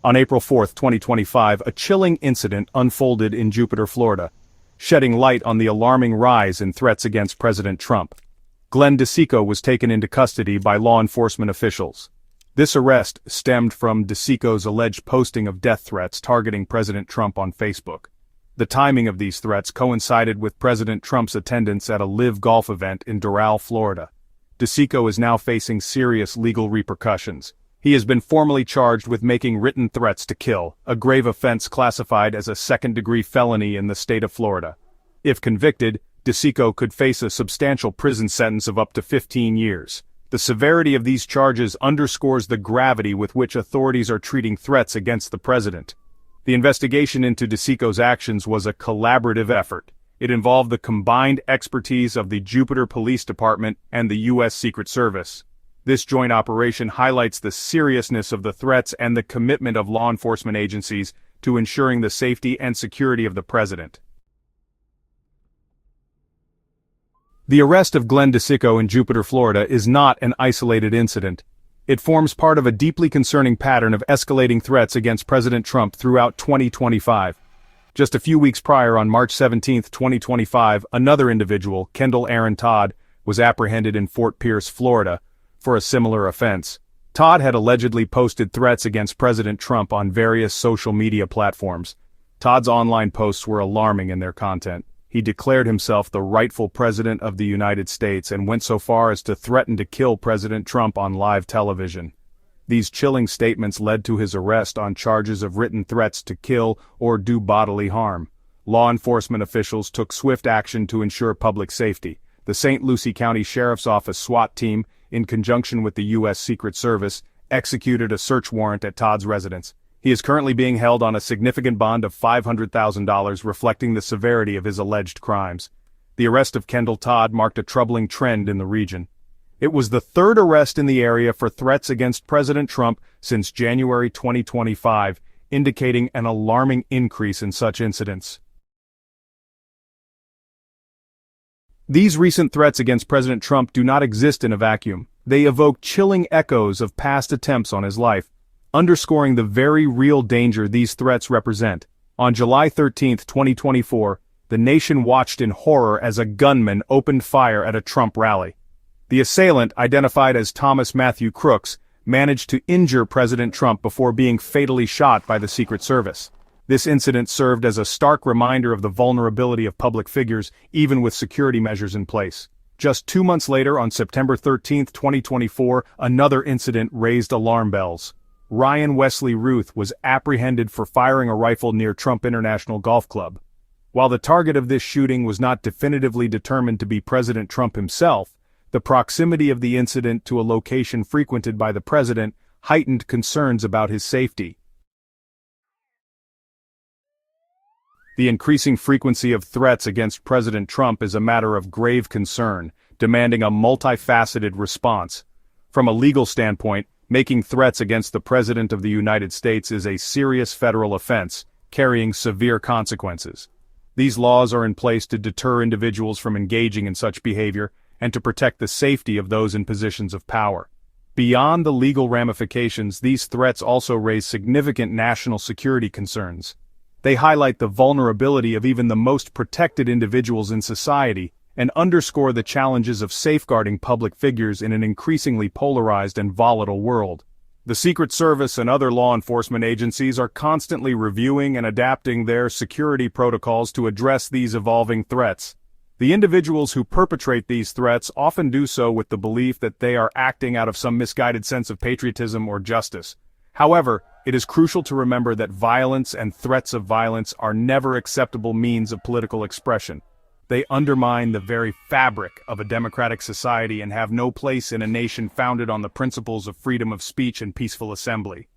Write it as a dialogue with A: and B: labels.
A: On April 4, 2025, a chilling incident unfolded in Jupiter, Florida, shedding light on the alarming rise in threats against President Trump. Glenn DeSico was taken into custody by law enforcement officials. This arrest stemmed from DeSico's alleged posting of death threats targeting President Trump on Facebook. The timing of these threats coincided with President Trump's attendance at a live golf event in Doral, Florida. DeSico is now facing serious legal repercussions. He has been formally charged with making written threats to kill, a grave offense classified as a second-degree felony in the state of Florida. If convicted, DeSico could face a substantial prison sentence of up to 15 years. The severity of these charges underscores the gravity with which authorities are treating threats against the president. The investigation into DeSico's actions was a collaborative effort. It involved the combined expertise of the Jupiter Police Department and the U.S. Secret Service. This joint operation highlights the seriousness of the threats and the commitment of law enforcement agencies to ensuring the safety and security of the president. The arrest of Glenn DeSico in Jupiter, Florida is not an isolated incident. It forms part of a deeply concerning pattern of escalating threats against President Trump throughout 2025. Just a few weeks prior, on March 17, 2025, another individual, Kendall Aaron Todd, was apprehended in Fort Pierce, Florida, for a similar offense. Todd had allegedly posted threats against President Trump on various social media platforms. Todd's online posts were alarming in their content. He declared himself the rightful president of the United States and went so far as to threaten to kill President Trump on live television. These chilling statements led to his arrest on charges of written threats to kill or do bodily harm. Law enforcement officials took swift action to ensure public safety. The St. Lucie County Sheriff's Office SWAT team, in conjunction with the U.S. Secret Service, executed a search warrant at Todd's residence. He is currently being held on a significant bond of $500,000, reflecting the severity of his alleged crimes. The arrest of Kendall Todd marked a troubling trend in the region. It was the third arrest in the area for threats against President Trump since January 2025, indicating an alarming increase in such incidents. These recent threats against President Trump do not exist in a vacuum. They evoke chilling echoes of past attempts on his life, underscoring the very real danger these threats represent. On July 13, 2024, the nation watched in horror as a gunman opened fire at a Trump rally. The assailant, identified as Thomas Matthew Crooks, managed to injure President Trump before being fatally shot by the Secret Service. This incident served as a stark reminder of the vulnerability of public figures, even with security measures in place. Just 2 months later, on September 13, 2024, another incident raised alarm bells. Ryan Wesley Ruth was apprehended for firing a rifle near Trump International Golf Club. While the target of this shooting was not definitively determined to be President Trump himself, the proximity of the incident to a location frequented by the president heightened concerns about his safety. The increasing frequency of threats against President Trump is a matter of grave concern, demanding a multifaceted response. From a legal standpoint, making threats against the President of the United States is a serious federal offense, carrying severe consequences. These laws are in place to deter individuals from engaging in such behavior and to protect the safety of those in positions of power. Beyond the legal ramifications, these threats also raise significant national security concerns. They highlight the vulnerability of even the most protected individuals in society and underscore the challenges of safeguarding public figures in an increasingly polarized and volatile world. The Secret Service and other law enforcement agencies are constantly reviewing and adapting their security protocols to address these evolving threats. The individuals who perpetrate these threats often do so with the belief that they are acting out of some misguided sense of patriotism or justice. However, it is crucial to remember that violence and threats of violence are never acceptable means of political expression. They undermine the very fabric of a democratic society and have no place in a nation founded on the principles of freedom of speech and peaceful assembly.